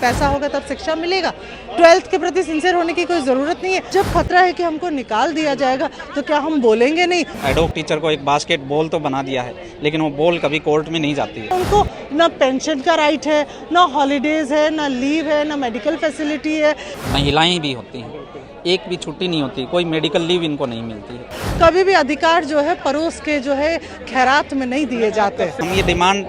पैसा होगा तब शिक्षा मिलेगा। 12th के प्रति सिंसियर होने की कोई ज़रूरत नहीं है। जब खतरा है कि हमको निकाल दिया जाएगा तो क्या हम बोलेंगे नहीं? एडोक टीचर को एक बास्केटबॉल तो बना दिया है, लेकिन वो बॉल कभी कोर्ट में नहीं जाती है। उनको ना पेंशन का राइट है, ना हॉलीडेज है, ना लीव है, ना मेडिकल फैसिलिटी है। महिलाएं भी होती हैं, एक भी छुट्टी नहीं होती, कोई मेडिकल लीव इनको नहीं मिलती है। कभी भी अधिकार जो है परोस के जो है खैरात में नहीं दिए जाते। हम ये डिमांड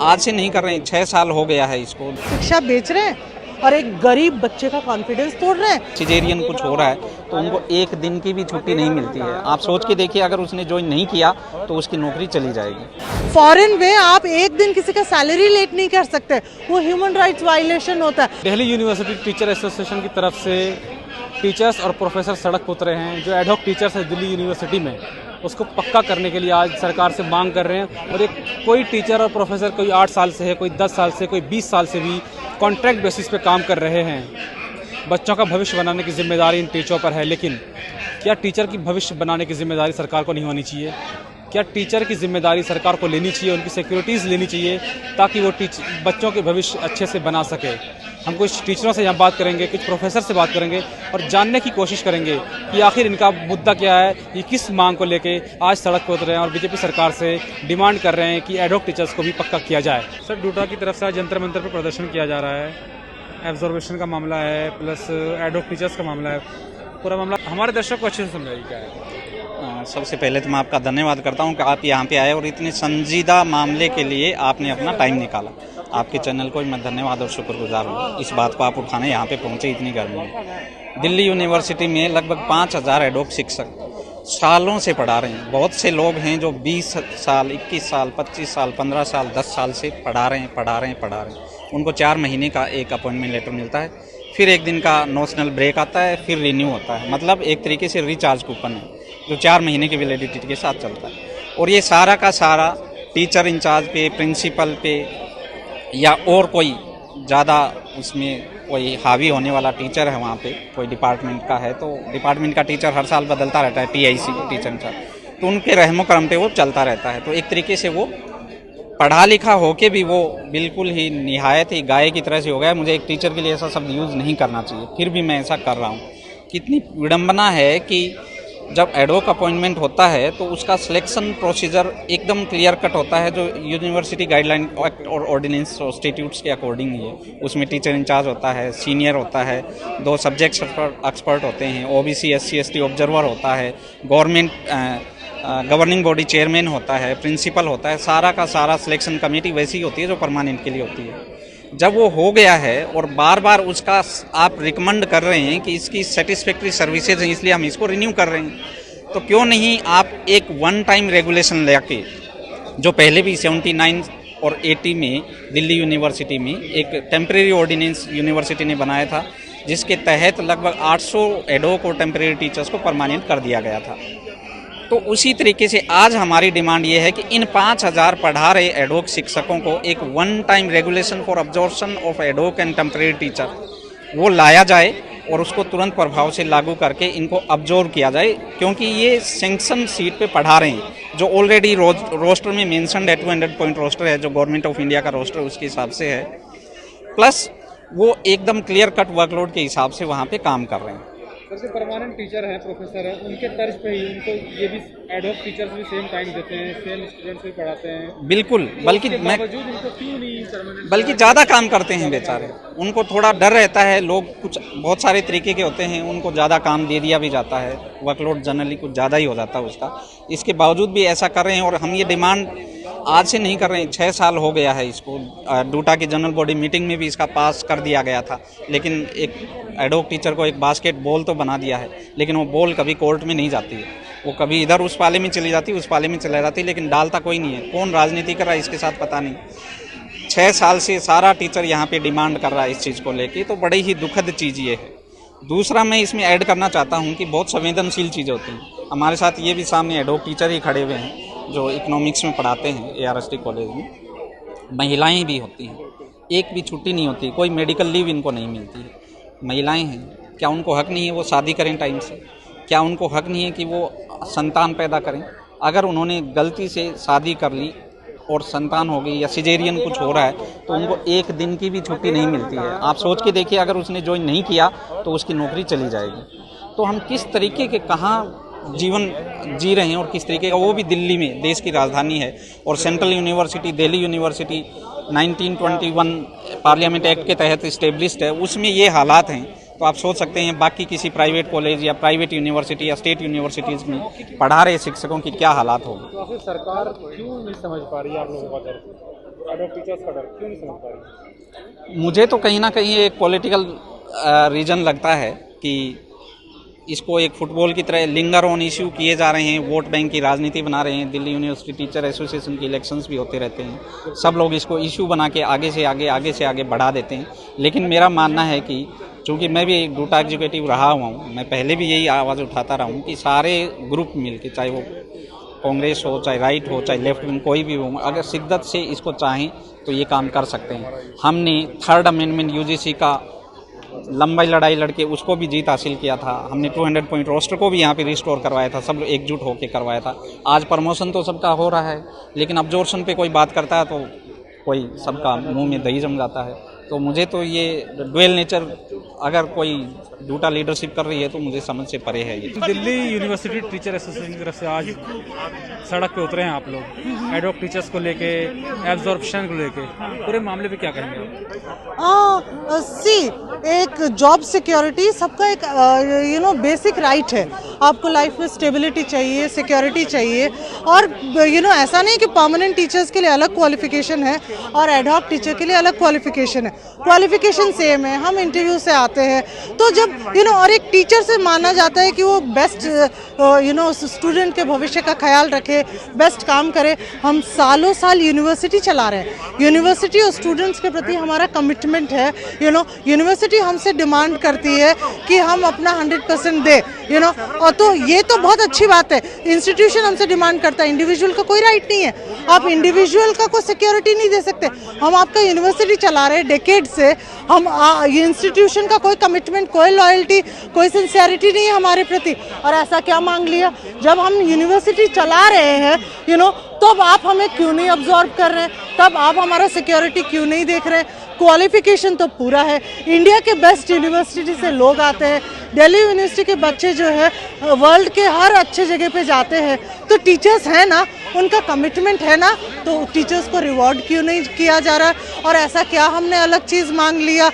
आज से नहीं कर रहे हैं, 6 साल हो गया है इसको। शिक्षा बेच रहे हैं और एक गरीब बच्चे का कॉन्फिडेंस तोड़ रहे हैं। सिजेरियन कुछ हो रहा है तो उनको एक दिन की भी छुट्टी नहीं मिलती है। आप सोच के देखिए, अगर उसने ज्वाइन नहीं किया तो उसकी नौकरी चली जाएगी। फॉरेन में आप एक दिन किसी का सैलरी लेट नहीं कर सकते, वो ह्यूमन राइट्स वायलेशन होता है। दिल्ली यूनिवर्सिटी टीचर एसोसिएशन की तरफ से टीचर्स और प्रोफेसर सड़क पर उतरे हैं। जो एडहॉक टीचर्स है दिल्ली यूनिवर्सिटी में, उसको पक्का करने के लिए आज सरकार से मांग कर रहे हैं। और एक कोई टीचर और प्रोफेसर कोई 8 साल से है, कोई 10 साल से, कोई 20 साल से भी कॉन्ट्रैक्ट बेसिस पे काम कर रहे हैं। बच्चों का भविष्य बनाने की जिम्मेदारी इन टीचरों पर है, लेकिन क्या टीचर की भविष्य बनाने की जिम्मेदारी सरकार को नहीं होनी चाहिए? क्या टीचर की जिम्मेदारी सरकार को लेनी चाहिए, उनकी सिक्योरिटीज़ लेनी चाहिए, ताकि वो बच्चों के भविष्य अच्छे से बना सके? हम कुछ टीचरों से यहाँ बात करेंगे, कुछ प्रोफेसर से बात करेंगे और जानने की कोशिश करेंगे कि आखिर इनका मुद्दा क्या है, ये किस मांग को लेके आज सड़क पर उतरे हैं और बीजेपी सरकार से डिमांड कर रहे हैं कि एडहॉक टीचर्स को भी पक्का किया जाए। सर, डूटा की तरफ से आज जंतर मंतर पर प्रदर्शन किया जा रहा है। एब्जॉर्वेशन का मामला है, प्लस एडहॉक टीचर्स का मामला है। पूरा मामला हमारे दर्शक को अच्छे से समझाइए क्या है। सबसे पहले तो मैं आपका धन्यवाद करता हूं कि आप यहाँ पे आए और इतने संजीदा मामले के लिए आपने अपना टाइम निकाला। आपके चैनल को मैं धन्यवाद और शुक्रगुजार हूँ। इस बात को आप उठाने यहाँ पे पहुँचे इतनी गर्मी में। दिल्ली यूनिवर्सिटी में लगभग 5000 एडहॉक शिक्षक सालों से पढ़ा रहे हैं। बहुत से लोग हैं जो 20 साल, 21 साल, 25 साल, 15 साल, 10 साल से पढ़ा रहे हैं। उनको 4 महीने का एक अपॉइंटमेंट लेटर मिलता है, फिर एक दिन का नोशनल ब्रेक आता है, फिर रिन्यू होता है। मतलब एक तरीके से रिचार्ज कूपन है जो 4 महीने की वैलिडिटी के साथ चलता है। और ये सारा का सारा टीचर इंचार्ज पे, प्रिंसिपल पे या और कोई ज़्यादा उसमें कोई हावी होने वाला टीचर है वहाँ पे, कोई डिपार्टमेंट का है तो डिपार्टमेंट का टीचर हर साल बदलता रहता है, टीआईसी टीचर इंचार्ज, तो उनके रहमो करम पे वो चलता रहता है। तो एक तरीके से वो पढ़ा लिखा होके भी वो बिल्कुल ही निहायत ही गाय की तरह से हो गया। मुझे एक टीचर के लिए ऐसा शब्द यूज़ नहीं करना चाहिए, फिर भी मैं ऐसा कर रहा हूँ। कितनी विडम्बना है कि जब एडहॉक अपॉइंटमेंट होता है तो उसका सिलेक्शन प्रोसीजर एकदम क्लियर कट होता है, जो यूनिवर्सिटी गाइडलाइन एक्ट और ऑर्डिनेंस इंस्टीट्यूट्स के अकॉर्डिंग ही है। उसमें टीचर इंचार्ज होता है, सीनियर होता है, 2 सब्जेक्ट एक्सपर्ट होते हैं, ओबीसी SC ST ऑब्जर्वर होता है, गवर्निंग बॉडी चेयरमैन होता है, प्रिंसिपल होता है। सारा का सारा सिलेक्शन कमेटी वैसी होती है जो परमानेंट के लिए होती है। जब वो हो गया है और बार बार उसका आप रिकमेंड कर रहे हैं कि इसकी सेटिस्फैक्ट्री सर्विसेज हैं इसलिए हम इसको रिन्यू कर रहे हैं, तो क्यों नहीं आप एक वन टाइम रेगुलेशन लेके, जो पहले भी 79 और 80 में दिल्ली यूनिवर्सिटी में एक टेम्परेरी ऑर्डिनेंस यूनिवर्सिटी ने बनाया था, जिसके तहत लगभग 800 एडहॉक और टेम्परेरी टीचर्स को परमानेंट कर दिया गया था। तो उसी तरीके से आज हमारी डिमांड ये है कि इन 5000 पढ़ा रहे एडहॉक शिक्षकों को एक one time regulation for absorption of ad hoc and temporary teacher वो लाया जाए और उसको तुरंत प्रभाव से लागू करके इनको अब्जॉर्ब किया जाए, क्योंकि ये सैंक्शन सीट पे पढ़ा रहे हैं जो ऑलरेडी रोस्टर में मेंशन्ड है। 200 पॉइंट रोस्टर है जो गवर्नमेंट ऑफ इंडिया का रोस्टर उसके हिसाब से है, प्लस वो एकदम क्लियर कट वर्कलोड के हिसाब से वहाँ पे काम कर रहे हैं। जैसे परमानेंट टीचर हैं, प्रोफेसर हैं, उनके तर्ज पे ही उनको ये भी एडहॉक टीचर्स भी सेम टाइम देते हैं, सेम स्टूडेंट्स भी पढ़ाते हैं। बिल्कुल, बल्कि उनको क्यों नहीं परमानेंट, बल्कि ज़्यादा काम करते हैं बेचारे। उनको थोड़ा डर रहता है, लोग कुछ बहुत सारे तरीके के होते हैं, उनको ज़्यादा काम दे दिया भी जाता है, वर्कलोड जनरली कुछ ज़्यादा ही हो जाता है उसका। इसके बावजूद भी ऐसा कर रहे हैं और हम ये डिमांड आज से नहीं कर रहे हैं, 6 साल हो गया है इसको। डूटा की जनरल बॉडी मीटिंग में भी इसका पास कर दिया गया था, लेकिन एक एडहॉक टीचर को एक बास्केटबॉल तो बना दिया है, लेकिन वो बॉल कभी कोर्ट में नहीं जाती है। वो कभी इधर उस पाले में चली जाती है, उस पाले में चली जाती है, लेकिन डालता कोई नहीं है। कौन राजनीति कर रहा है इसके साथ पता नहीं। 6 साल से सारा टीचर यहाँ पे डिमांड कर रहा है इस चीज़ को लेके, तो बड़ी ही दुखद चीज़ ये है। दूसरा मैं इसमें ऐड करना चाहता हूँ कि बहुत संवेदनशील चीज़ें होती हैं। हमारे साथ ये भी सामने एडहॉक टीचर ही खड़े हुए हैं जो इकोनॉमिक्स में पढ़ाते हैं ARST कॉलेज में। महिलाएं भी होती हैं, एक भी छुट्टी नहीं होती, कोई मेडिकल लीव इनको नहीं मिलती है। महिलाएं हैं, क्या उनको हक नहीं है वो शादी करें टाइम से? क्या उनको हक नहीं है कि वो संतान पैदा करें? अगर उन्होंने गलती से शादी कर ली और संतान हो गई या सिजेरियन कुछ हो रहा है तो उनको एक दिन की भी छुट्टी नहीं मिलती है। आप सोच के देखिए, अगर उसने ज्वाइन नहीं किया तो उसकी नौकरी चली जाएगी। तो हम किस तरीके के कहाँ जीवन जी रहे हैं और किस तरीके का, वो भी दिल्ली में, देश की राजधानी है और central university, Delhi university 1921 parliament act के तहत इस्टेब्लिश्ड है, उसमें ये हालात हैं। तो आप सोच सकते हैं बाकी किसी प्राइवेट कॉलेज या प्राइवेट यूनिवर्सिटी या स्टेट यूनिवर्सिटीज़ में पढ़ा रहे शिक्षकों की क्या हालात होगी। तो आखिर सरकार क्यों नहीं समझ पा रही है आप लोगों का दर्द, एडहॉक टीचर्स का डर क्यों नहीं समझ पा रही है? मुझे तो कहीं ना कहीं एक पॉलिटिकल रीजन लगता है कि इसको एक फुटबॉल की तरह लिंगर ऑन इश्यू किए जा रहे हैं, वोट बैंक की राजनीति बना रहे हैं। दिल्ली यूनिवर्सिटी टीचर एसोसिएशन की इलेक्शंस भी होते रहते हैं, सब लोग इसको इश्यू बना के आगे से आगे बढ़ा देते हैं। लेकिन मेरा मानना है कि चूँकि मैं भी डूटा एग्जीक्यूटिव रहा हुआ हूँ, मैं पहले भी यही आवाज़ उठाता रहा हूँ कि सारे ग्रुप मिलके, चाहे वो कांग्रेस हो, चाहे राइट हो, चाहे लेफ्ट विंग, कोई भी हो, अगर शिद्दत से इसको चाहें तो ये काम कर सकते हैं। हमने 3rd अमेंडमेंट यूजीसी का लंबाई लड़ाई लड़के उसको भी जीत हासिल किया था। हमने 200 पॉइंट रोस्टर को भी यहाँ पे रिस्टोर करवाया था, सब लोग एकजुट होकर करवाया था। आज प्रमोशन तो सबका हो रहा है, लेकिन अब्जॉर्प्शन पे कोई बात करता है तो कोई सबका मुंह में दही जम जाता है। तो मुझे तो ये डुअल नेचर, अगर कोई झूठा लीडरशिप कर रही है तो मुझे समझ से परे है ये। दिल्ली यूनिवर्सिटी टीचर एसोसिएशन की तरफ से आज सड़क पे उतरे हैं आप लोग, एडहॉक टीचर्स को लेके, एब्जॉर्प्शन को लेके, पूरे मामले पे क्या कहेंगे? सी, एक जॉब सिक्योरिटी सबका एक बेसिक राइट है। आपको लाइफ में स्टेबिलिटी चाहिए, सिक्योरिटी चाहिए, और ऐसा नहीं कि परमानेंट टीचर्स के लिए अलग क्वालिफिकेशन है और एडहॉक टीचर के लिए अलग क्वालिफिकेशन है। क्वालिफिकेशन सेम है, हम इंटरव्यू से आते हैं तो जब और एक टीचर से माना जाता है कि वो बेस्ट स्टूडेंट के भविष्य का ख्याल रखे, बेस्ट काम करे। हम सालों साल यूनिवर्सिटी चला रहे हैं, यूनिवर्सिटी और स्टूडेंट्स के प्रति हमारा कमिटमेंट है। यूनिवर्सिटी हमसे डिमांड करती है कि हम अपना 100% दे, और तो ये तो बहुत अच्छी बात है। इंस्टीट्यूशन हमसे डिमांड करता है, इंडिविजुअल का कोई राइट नहीं है। आप इंडिविजुअल का कोई सिक्योरिटी नहीं दे सकते। हम आपका यूनिवर्सिटी चला रहे हैं डेकेड से, हम इंस्टीट्यूशन का कोई कमिटमेंट, कोई लॉयल्टी, कोई सिंसियरिटी नहीं है हमारे प्रति। और ऐसा क्या मांग लिया? जब हम यूनिवर्सिटी चला रहे हैं तब आप हमें क्यों नहीं अब्जॉर्ब कर रहे हैं? तब आप हमारा सिक्योरिटी क्यों नहीं देख रहे हैं? क्वालिफिकेशन तो पूरा है। इंडिया के बेस्ट यूनिवर्सिटी से लोग आते हैं, दिल्ली यूनिवर्सिटी के बच्चे जो है वर्ल्ड के हर अच्छे जगह पे जाते हैं। तो टीचर्स हैं ना, उनका कमिटमेंट है ना, तो टीचर्स को रिवॉर्ड क्यों नहीं किया जा रहा? और ऐसा क्या हमने अलग चीज़ मांग लिया?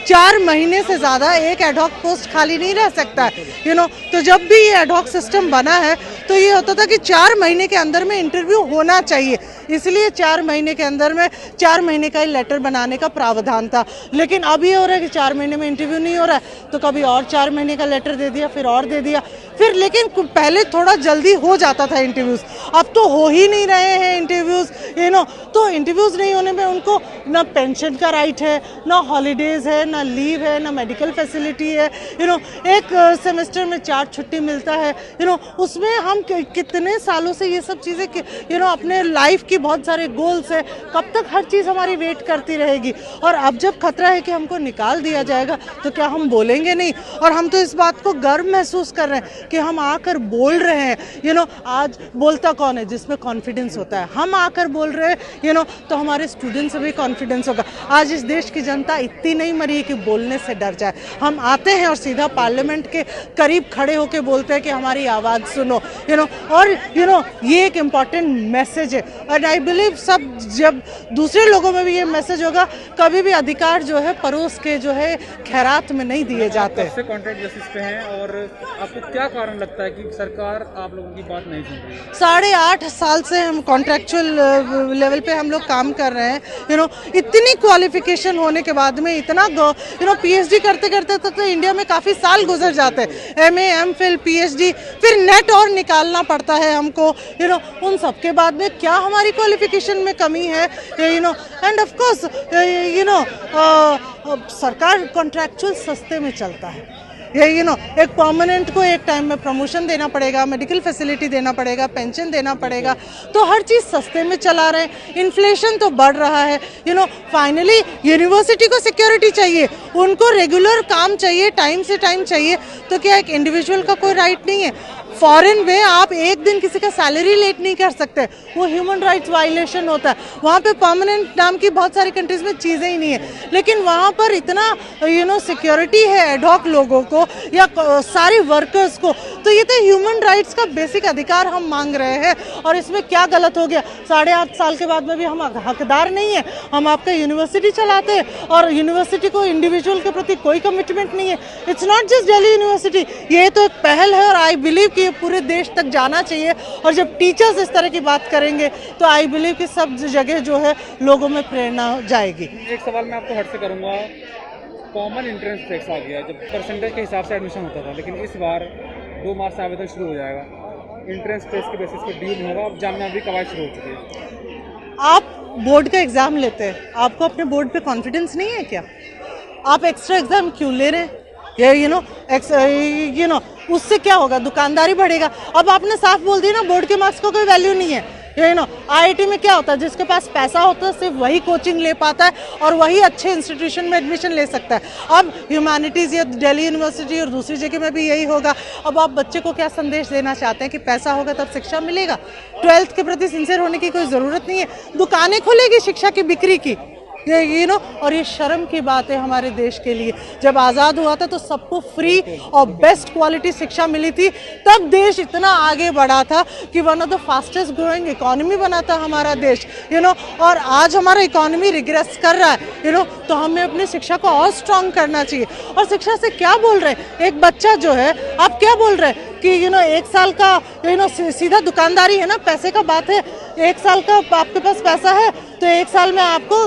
4 महीने से ज़्यादा एक एडहॉक पोस्ट खाली नहीं रह सकता है। तो जब भी ये एडहॉक सिस्टम बना है तो ये होता था कि 4 महीने के अंदर में इंटरव्यू होना चाहिए, इसलिए 4 महीने के अंदर में 4 महीने का ही लेटर बनाने का प्रावधान था। लेकिन अब ये हो रहा है कि 4 महीने में इंटरव्यू नहीं हो रहा है तो कभी और 4 महीने का लेटर दे दिया, फिर और दे दिया, फिर लेकिन पहले थोड़ा जल्दी हो जाता था इंटरव्यूज़, अब तो हो ही नहीं रहे हैं इंटरव्यूज़। तो इंटरव्यूज़ नहीं होने में उनको ना पेंशन का राइट है, ना हॉलीडेज़ है, ना लीव है, ना मेडिकल फैसिलिटी है। एक सेमेस्टर में 4 छुट्टी मिलता है। उसमें हम कितने सालों से ये सब चीज़ें अपने लाइफ की बहुत सारे गोल्स है, कब तक हर चीज़ हमारी वेट करती रहेगी? और अब जब खतरा है कि हमको निकाल दिया जाएगा तो क्या हम बोलेंगे नहीं? और हम तो इस बात को गर्व महसूस कर रहे हैं कि हम आकर बोल रहे हैं। आज बोलता कौन है? जिसमें कॉन्फिडेंस होता है। हम आकर बोल रहे हैं तो हमारे स्टूडेंट्स से भी कॉन्फिडेंस होगा। आज इस देश की जनता इतनी नहीं मरी कि बोलने से डर जाए। हम आते हैं और सीधा पार्लियामेंट के करीब खड़े होकर बोलते हैं कि हमारी आवाज़ सुनो। और ये एक इम्पॉर्टेंट मैसेज है। और आई बिलीव सब जब दूसरे लोगों में भी ये मैसेज होगा, कभी भी अधिकार जो है परोस के जो है खैरात में नहीं दिए जाते। कब से कॉन्ट्रैक्ट बेसिस पे हैं और आपको क्या कारण लगता है कि सरकार आप लोगों की बात नहीं सुन रही है? 8.5 साल से हम कॉन्ट्रैक्चुअल लेवल पे हम लोग काम कर रहे हैं। इतनी क्वालिफिकेशन होने के बाद में इतना PhD करते करते तो इंडिया में काफ़ी साल गुजर जाते हैं। MA, MPhil, PhD, फिर नेट और निकालना पड़ता है हमको। उन सब के बाद में क्या हमारी क्वालिफिकेशन में कमी है? एंड ऑफ कोर्स सरकार कॉन्ट्रैक्चुअल सस्ते में चलता है। एक परमानेंट को एक टाइम में प्रमोशन देना पड़ेगा, मेडिकल फैसिलिटी देना पड़ेगा, पेंशन देना पड़ेगा, तो हर चीज़ सस्ते में चला रहे हैं। इन्फ्लेशन तो बढ़ रहा है। फाइनली यूनिवर्सिटी को सिक्योरिटी चाहिए, उनको रेगुलर काम चाहिए, टाइम से टाइम चाहिए। तो क्या एक इंडिविजुअल का कोई राइट नहीं है? फॉरेन में आप एक दिन किसी का सैलरी लेट नहीं कर सकते, वो ह्यूमन राइट्स वायलेशन होता है। वहाँ पे परमानेंट नाम की बहुत सारी कंट्रीज में चीज़ें ही नहीं है, लेकिन वहाँ पर इतना सिक्योरिटी है एडहॉक लोगों को या सारी वर्कर्स को। तो ये तो ह्यूमन राइट्स का बेसिक अधिकार हम मांग रहे हैं, और इसमें क्या गलत हो गया? 8.5 साल के बाद में भी हम हकदार नहीं है। हम आपका यूनिवर्सिटी चलाते हैं और यूनिवर्सिटी को इंडिविजुअल के प्रति कोई कमिटमेंट नहीं है। It's not just Delhi university, ये तो एक पहल है और आई बिलीव कि ये पूरे देश तक जाना चाहिए। और जब टीचर्स इस तरह की बात करेंगे तो आई बिलीव कि सब जगह जो है लोगों में प्रेरणा जाएगी। एक सवाल मैं आपको हट से करूँगा, कॉमन एंट्रेंस टेस्ट आ गया, जब परसेंटेज के हिसाब से एडमिशन होता था, लेकिन इस बार 2 मार्च से आवेदन शुरू हो जाएगा। एंट्रेंस टेस्ट के बेसिस पर ड्यू नहीं होगा, अब जामिया भी कवायद शुरू हो चुकी है। आप बोर्ड का एग्ज़ाम लेते हैं, आपको अपने बोर्ड पे कॉन्फिडेंस नहीं है क्या? आप एक्स्ट्रा एग्ज़ाम क्यों ले रहे हैं? ये उससे क्या होगा? दुकानदारी बढ़ेगा। अब आपने साफ बोल दिया ना, बोर्ड के मार्क्स का कोई वैल्यू नहीं है। आईआईटी में क्या होता है, जिसके पास पैसा होता है सिर्फ वही कोचिंग ले पाता है और वही अच्छे इंस्टीट्यूशन में एडमिशन ले सकता है। अब ह्यूमैनिटीज़ या दिल्ली यूनिवर्सिटी और दूसरी जगह में भी यही होगा। अब आप बच्चे को क्या संदेश देना चाहते हैं कि पैसा होगा तब शिक्षा मिलेगा? 12th के प्रति सिंसियर होने की कोई ज़रूरत नहीं है। दुकानें खुलेगी शिक्षा की बिक्री की, और ये शर्म की बात है हमारे देश के लिए। जब आज़ाद हुआ था तो सबको फ्री और बेस्ट क्वालिटी शिक्षा मिली थी, तब देश इतना आगे बढ़ा था कि one of the fastest growing economy बना था हमारा देश। और आज हमारा इकोनॉमी रिग्रेस कर रहा है, तो हमें अपनी शिक्षा को और स्ट्रॉन्ग करना चाहिए। और शिक्षा से क्या बोल रहे हैं? एक बच्चा जो है, आप क्या बोल रहे हैं कि 1 साल का सीधा दुकानदारी है ना, पैसे का बात है। 1 साल का आपके पास पैसा है तो 1 साल में आपको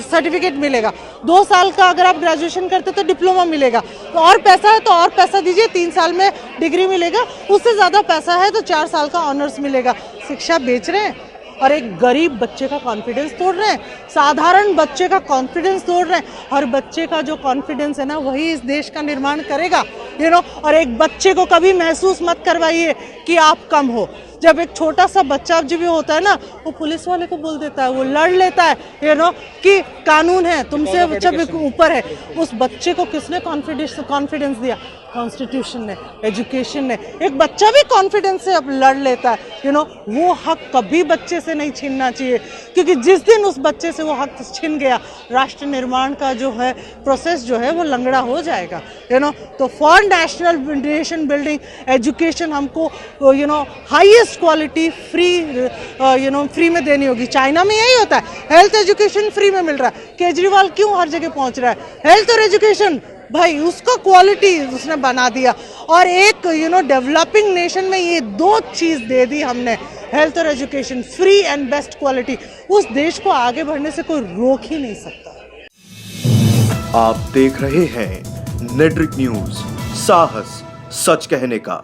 सर्टिफिकेट मिलेगा। 2 साल का अगर आप ग्रेजुएशन करते तो डिप्लोमा मिलेगा। तो और पैसा है तो और पैसा दीजिए, 3 साल में डिग्री मिलेगा। उससे ज़्यादा पैसा है तो 4 साल का ऑनर्स मिलेगा। शिक्षा बेच रहे हैं और एक गरीब बच्चे का कॉन्फिडेंस तोड़ रहे हैं, साधारण बच्चे का कॉन्फिडेंस तोड़ रहे हैं। हर बच्चे का जो कॉन्फिडेंस है ना, वही इस देश का निर्माण करेगा। और एक बच्चे को कभी महसूस मत करवाइए कि आप कम हो। जब एक छोटा सा बच्चा जब भी होता है ना, वो पुलिस वाले को बोल देता है, वो लड़ लेता है कि कानून है तुमसे जब ऊपर है। उस बच्चे को किसने कॉन्फिडेंस दिया? कॉन्स्टिट्यूशन ने, एजुकेशन ने। एक बच्चा भी कॉन्फिडेंस से अब लड़ लेता है। वो हक कभी बच्चे से नहीं छीनना चाहिए, क्योंकि जिस दिन उस बच्चे से वो हक छीन गया, राष्ट्र निर्माण का जो है प्रोसेस जो है वो लंगड़ा हो जाएगा। तो फॉर नेशन बिल्डिंग एजुकेशन हमको हाईएस्ट क्वालिटी फ्री में देनी होगी। चाइना में यही होता है, हेल्थ एजुकेशन फ्री में मिल रहा है। केजरीवाल क्यों हर जगह पहुंच रहा है? हेल्थ और एजुकेशन, भाई उसका क्वालिटी उसने बना दिया। और एक डेवलपिंग नेशन में ये 2 चीज़ दे दी हमने, हेल्थ और education, free and best quality. उस देश को आगे बढ़ने से कोई रोक ही नहीं सकता। आप देख रहे हैं नेट्रिक न्यूज, साहस सच कहने का।